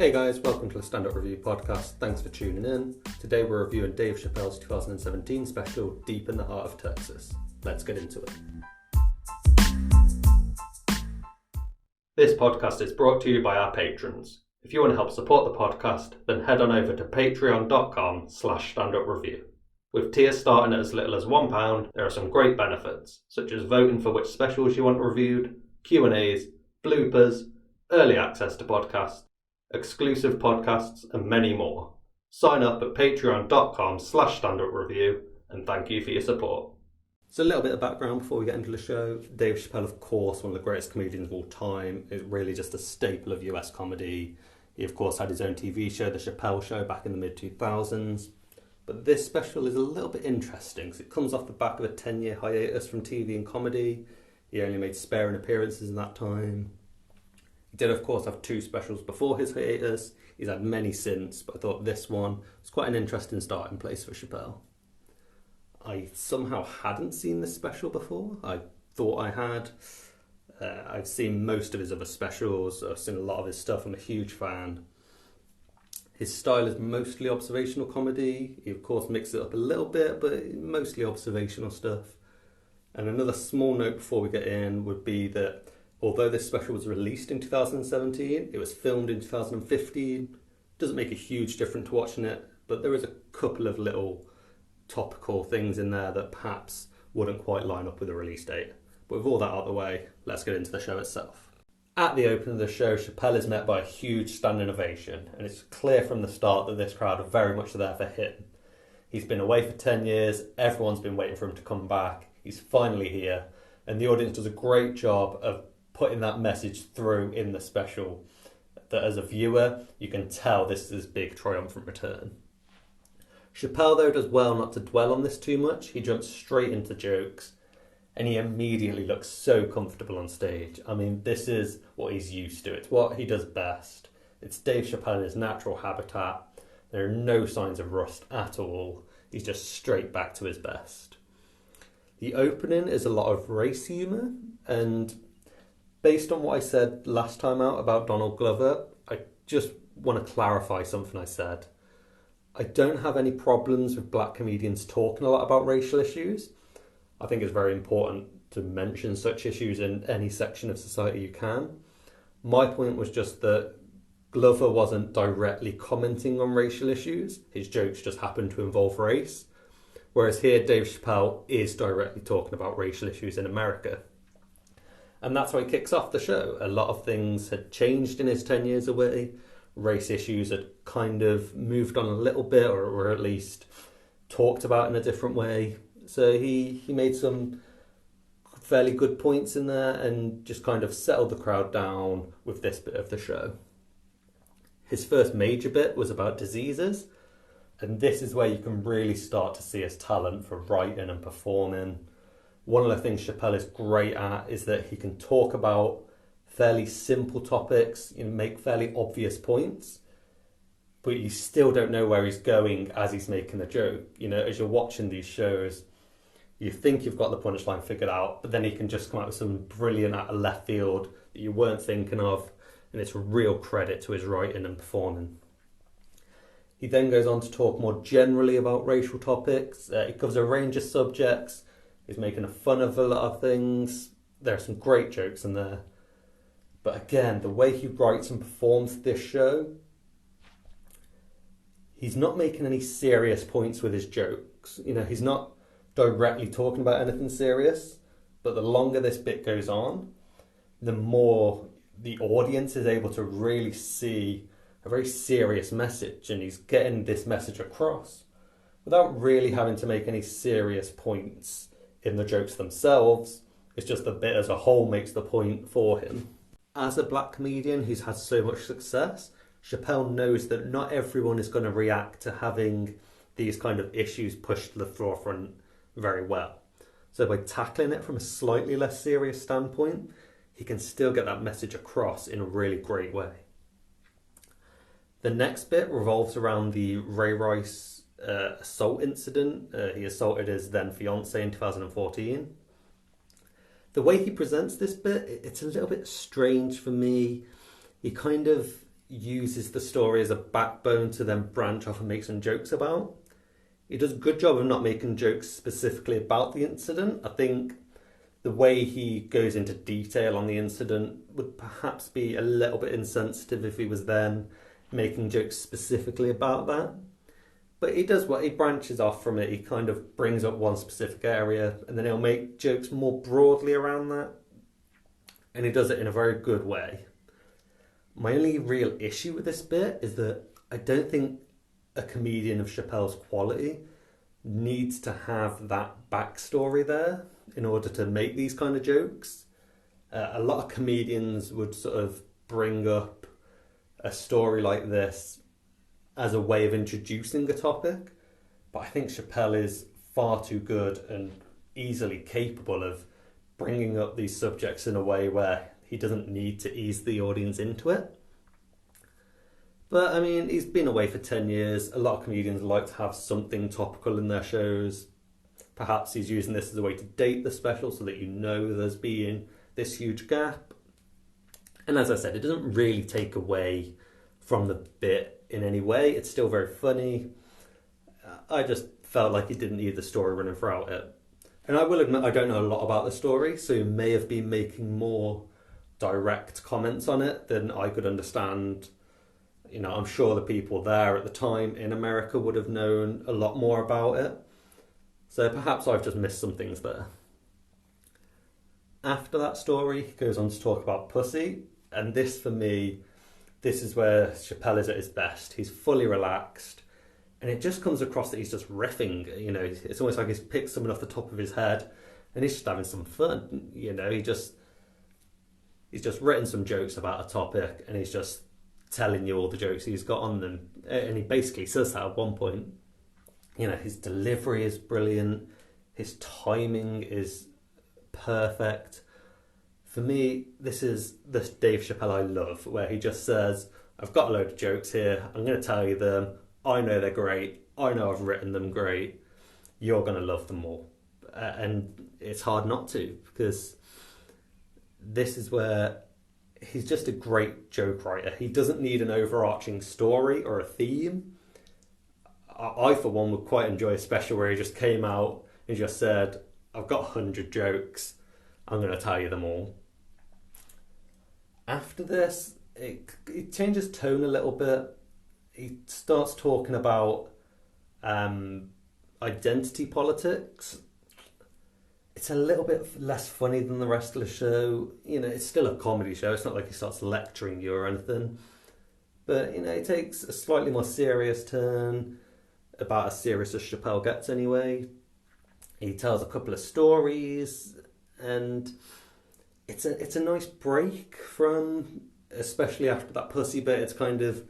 Hey guys, welcome to the Stand Up Review podcast. Thanks for tuning in. Today we're reviewing Dave Chappelle's 2017 special, Deep in the Heart of Texas. Let's get into it. This podcast is brought to you by our patrons. If you want to help support the podcast, then head on over to patreon.com/standupreview. With tiers starting at as little as £1, there are some great benefits, such as voting for which specials you want reviewed, Q&As, bloopers, early access to podcasts, exclusive podcasts, and many more. Sign up at patreon.com/standupreview, and thank you for your support. So a little bit of background before we get into the show. Dave Chappelle, of course, one of the greatest comedians of all time, is really just a staple of US comedy. He, of course, had his own TV show, The Chappelle Show, back in the mid-2000s. But this special is a little bit interesting because it comes off the back of a 10-year hiatus from TV and comedy. He only made sparing appearances in that time. He did, of course, have 2 specials before his hiatus. He's had many since, but I thought this one was quite an interesting starting place for Chappelle. I somehow hadn't seen this special before. I thought I had. I've seen most of his other specials. I've seen a lot of his stuff. I'm a huge fan. His style is mostly observational comedy. He, of course, mixes it up a little bit, but mostly observational stuff. And another small note before we get in would be that although this special was released in 2017, it was filmed in 2015. Doesn't make a huge difference to watching it, but there is a couple of little topical things in there that perhaps wouldn't quite line up with the release date. But with all that out of the way, let's get into the show itself. At the opening of the show, Chappelle is met by a huge standing ovation, and it's clear from the start that this crowd are very much there for him. He's been away for 10 years, everyone's been waiting for him to come back, he's finally here, and the audience does a great job of putting that message through in the special, that as a viewer, you can tell this is his big triumphant return. Chappelle, though, does well not to dwell on this too much. He jumps straight into jokes, and he immediately looks so comfortable on stage. I mean, this is what he's used to. It's what he does best. It's Dave Chappelle in his natural habitat. There are no signs of rust at all. He's just straight back to his best. The opening is a lot of race humour, and based on what I said last time out about Donald Glover, I just want to clarify something I said. I don't have any problems with black comedians talking a lot about racial issues. I think it's very important to mention such issues in any section of society you can. My point was just that Glover wasn't directly commenting on racial issues. His jokes just happened to involve race. Whereas here, Dave Chappelle is directly talking about racial issues in America. And that's why he kicks off the show. A lot of things had changed in his 10 years away. Race issues had kind of moved on a little bit, or at least talked about in a different way. So he made some fairly good points in there and just kind of settled the crowd down with this bit of the show. His first major bit was about diseases, and this is where you can really start to see his talent for writing and performing. One of the things Chappelle is great at is that he can talk about fairly simple topics, make fairly obvious points, but you still don't know where he's going as he's making the joke. As you're watching these shows, you think you've got the punchline figured out, but then he can just come out with something brilliant out of left field that you weren't thinking of, and it's a real credit to his writing and performing. He then goes on to talk more generally about racial topics. He covers a range of subjects. He's making fun of a lot of things. There are some great jokes in there. But again, the way he writes and performs this show, he's not making any serious points with his jokes. He's not directly talking about anything serious, but the longer this bit goes on, the more the audience is able to really see a very serious message, and he's getting this message across without really having to make any serious points in the jokes themselves. It's just the bit as a whole makes the point for him. As a black comedian who's had so much success, Chappelle knows that not everyone is going to react to having these kind of issues pushed to the forefront very well. So by tackling it from a slightly less serious standpoint, he can still get that message across in a really great way. The next bit revolves around the Ray Rice assault incident. He assaulted his then fiancée in 2014. The way he presents this bit, it's a little bit strange for me. He kind of uses the story as a backbone to then branch off and make some jokes about. He does a good job of not making jokes specifically about the incident. I think the way he goes into detail on the incident would perhaps be a little bit insensitive if he was then making jokes specifically about that. But he does what he branches off from it. He kind of brings up one specific area and then he'll make jokes more broadly around that. And he does it in a very good way. My only real issue with this bit is that I don't think a comedian of Chappelle's quality needs to have that backstory there in order to make these kind of jokes. A lot of comedians would sort of bring up a story like this as a way of introducing a topic, but I think Chappelle is far too good and easily capable of bringing up these subjects in a way where he doesn't need to ease the audience into it. But I mean, he's been away for 10 years. A lot of comedians like to have something topical in their shows. Perhaps he's using this as a way to date the special so that you know there's been this huge gap. And as I said, it doesn't really take away from the bit in any way. It's still very funny. I just felt like he didn't need the story running throughout it. And I will admit I don't know a lot about the story, so he may have been making more direct comments on it than I could understand. You know, I'm sure the people there at the time in America would have known a lot more about it. So perhaps I've just missed some things there. After that story, he goes on to talk about pussy. And this, for me, this is where Chappelle is at his best. He's fully relaxed. And it just comes across that he's just riffing. You know, it's almost like he's picked something off the top of his head and he's just having some fun. You know, he's just written some jokes about a topic and he's just telling you all the jokes he's got on them. And he basically says that at one point. You know, his delivery is brilliant. His timing is perfect. For me, this is the Dave Chappelle I love, where he just says, I've got a load of jokes here. I'm going to tell you them. I know they're great. I know I've written them great. You're going to love them all. And it's hard not to, because this is where he's just a great joke writer. He doesn't need an overarching story or a theme. I, for one, would quite enjoy a special where he just came out and just said, I've got 100 jokes. I'm going to tell you them all. After this, it changes tone a little bit. He starts talking about identity politics. It's a little bit less funny than the rest of the show. You know, it's still a comedy show. It's not like he starts lecturing you or anything. But, you know, it takes a slightly more serious turn, about as serious as Chappelle gets anyway. He tells a couple of stories, and it's a nice break from, especially after that pussy bit, it's kind of,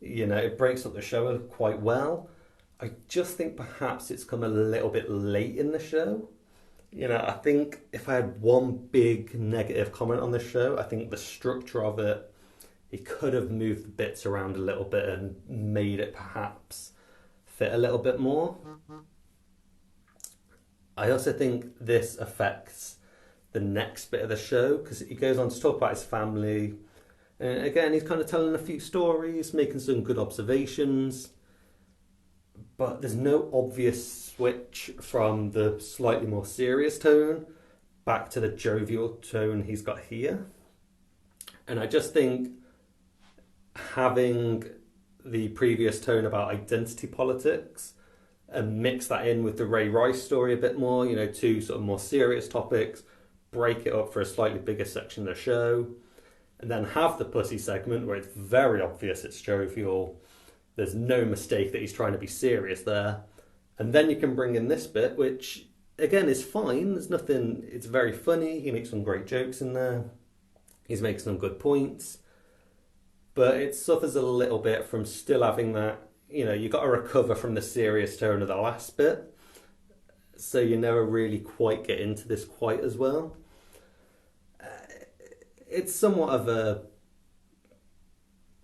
you know, it breaks up the show quite well. I just think perhaps it's come a little bit late in the show. You know, I think if I had one big negative comment on the show, I think the structure of it, he could have moved the bits around a little bit and made it perhaps fit a little bit more. I also think this affects the next bit of the show, because he goes on to talk about his family. And again, he's kind of telling a few stories, making some good observations. But there's no obvious switch from the slightly more serious tone back to the jovial tone he's got here. And I just think having the previous tone about identity politics and mix that in with the Ray Rice story a bit more, you know, two sort of more serious topics, break it up for a slightly bigger section of the show, and then have the pussy segment where it's very obvious it's jovial. There's no mistake that he's trying to be serious there. And then you can bring in this bit, which, again, is fine. There's nothing... It's very funny. He makes some great jokes in there. He's making some good points. But it suffers a little bit from still having that... You know, you've got to recover from the serious tone of the last bit. So you never really quite get into this quite as well. It's somewhat of a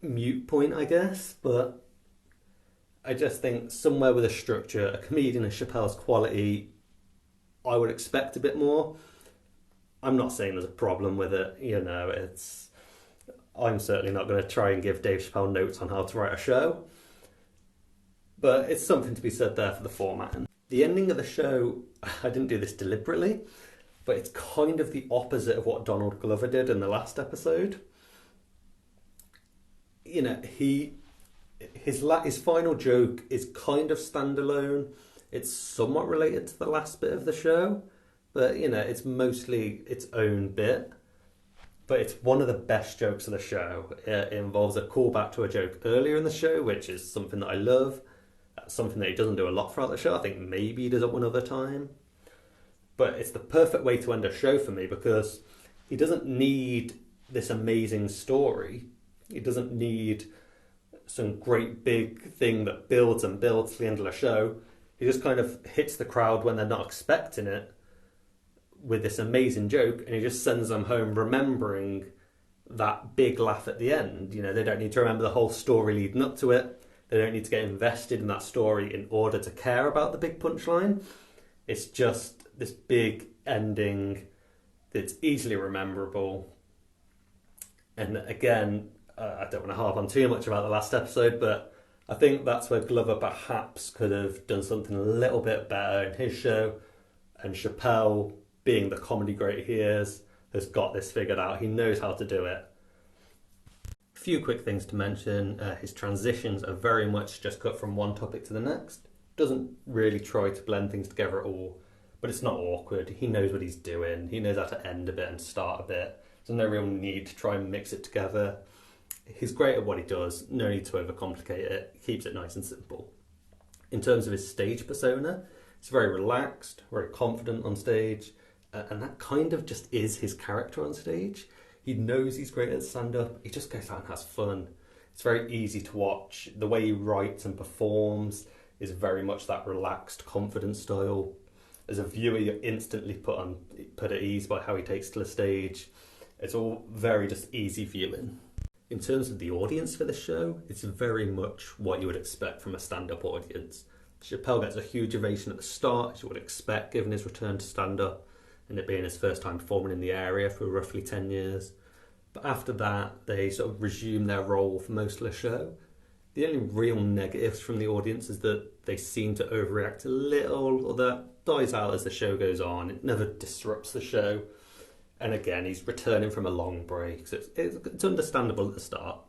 mute point, I guess, but I just think somewhere with a structure, a comedian of Chappelle's quality, I would expect a bit more. I'm not saying there's a problem with it, you know, I'm certainly not going to try and give Dave Chappelle notes on how to write a show, but it's something to be said there for the formatting. The ending of the show, I didn't do this deliberately, but it's kind of the opposite of what Donald Glover did in the last episode. You know, his final joke is kind of standalone. It's somewhat related to the last bit of the show, but you know, it's mostly its own bit. But it's one of the best jokes of the show. It involves a callback to a joke earlier in the show, which is something that I love. Something that he doesn't do a lot throughout the show. I think maybe he does it one other time. But it's the perfect way to end a show for me because he doesn't need this amazing story. He doesn't need some great big thing that builds and builds to the end of the show. He just kind of hits the crowd when they're not expecting it with this amazing joke, and he just sends them home remembering that big laugh at the end. You know, they don't need to remember the whole story leading up to it. They don't need to get invested in that story in order to care about the big punchline. It's just this big ending that's easily rememberable. And again, I don't want to harp on too much about the last episode, but I think that's where Glover perhaps could have done something a little bit better in his show, and Chapelle, being the comedy great he is, has got this figured out. He knows how to do it. A few quick things to mention. His transitions are very much just cut from one topic to the next. Doesn't really try to blend things together at all, but it's not awkward. He knows what he's doing. He knows how to end a bit and start a bit. There's no real need to try and mix it together. He's great at what he does. No need to overcomplicate it. He keeps it nice and simple. In terms of his stage persona, he's very relaxed, very confident on stage. And that kind of just is his character on stage. He knows he's great at stand-up. He just goes out and has fun. It's very easy to watch. The way he writes and performs is very much that relaxed, confident style. As a viewer, you're instantly put at ease by how he takes to the stage. It's all very just easy viewing. In terms of the audience for the show, it's very much what you would expect from a stand-up audience. Chapelle gets a huge ovation at the start, as you would expect given his return to stand-up, and it being his first time performing in the area for roughly 10 years. But after that, they sort of resume their role for most of the show. The only real negatives from the audience is that they seem to overreact a little, or that dies out as the show goes on. It never disrupts the show. And again, he's returning from a long break, so it's understandable at the start.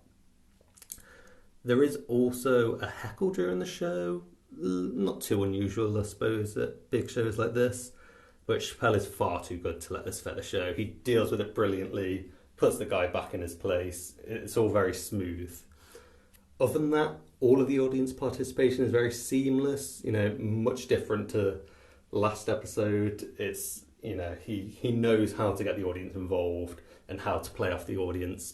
There is also a heckle during the show. Not too unusual, I suppose, at big shows like this. But Chapelle is far too good to let this fella show. He deals with it brilliantly, puts the guy back in his place. It's all very smooth. Other than that, all of the audience participation is very seamless. You know, much different to last episode. It's, you know, he knows how to get the audience involved and how to play off the audience.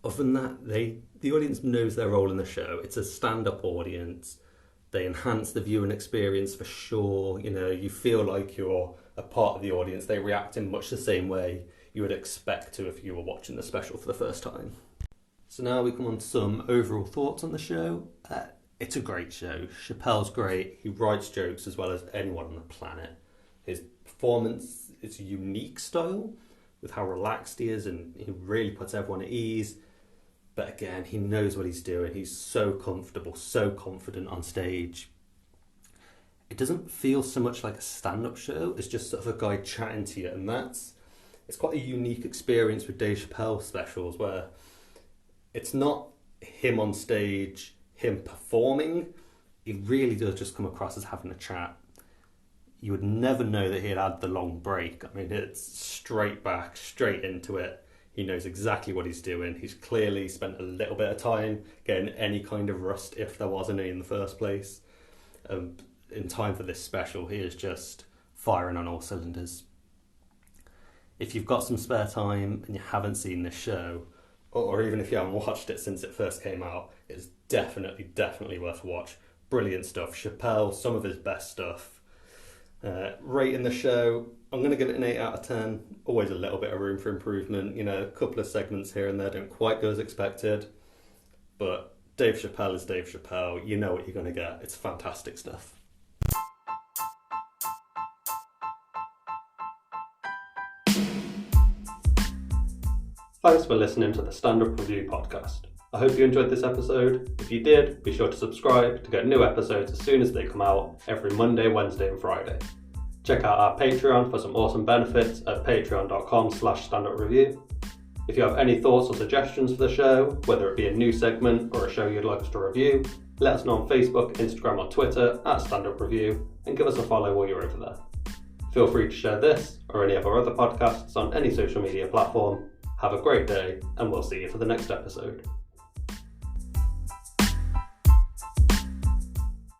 Other than that, the audience knows their role in the show. It's a stand-up audience. They enhance the viewing experience for sure. You know, you feel like you're a part of the audience. They react in much the same way you would expect to if you were watching the special for the first time. So now we come on to some overall thoughts on the show. It's a great show. Chapelle's great. He writes jokes as well as anyone on the planet. His performance is a unique style with how relaxed he is, and he really puts everyone at ease. But again, he knows what he's doing. He's so comfortable, so confident on stage. It doesn't feel so much like a stand-up show. It's just sort of a guy chatting to you, and it's quite a unique experience with Dave Chappelle specials where it's not him on stage, him performing. He really does just come across as having a chat. You would never know that he had the long break. I mean, it's straight back, straight into it. He knows exactly what he's doing. He's clearly spent a little bit of time getting any kind of rust, if there was any in the first place. In time for this special, he is just firing on all cylinders. If you've got some spare time and you haven't seen this show, or even if you haven't watched it since it first came out, it's definitely worth a watch. Brilliant stuff. Chapelle, some of his best stuff. Rating the show, I'm going to give it an 8 out of 10. Always a little bit of room for improvement. You know, a couple of segments here and there don't quite go as expected. But Dave Chappelle is Dave Chappelle. You know what you're going to get. It's fantastic stuff. Thanks for listening to the Stand Up Review podcast. I hope you enjoyed this episode. If you did, be sure to subscribe to get new episodes as soon as they come out every Monday, Wednesday and Friday. Check out our Patreon for some awesome benefits at patreon.com/standupreview. If you have any thoughts or suggestions for the show, whether it be a new segment or a show you'd like us to review, let us know on Facebook, Instagram or Twitter at Stand Up Review and give us a follow while you're over there. Feel free to share this or any of our other podcasts on any social media platform. Have a great day and we'll see you for the next episode.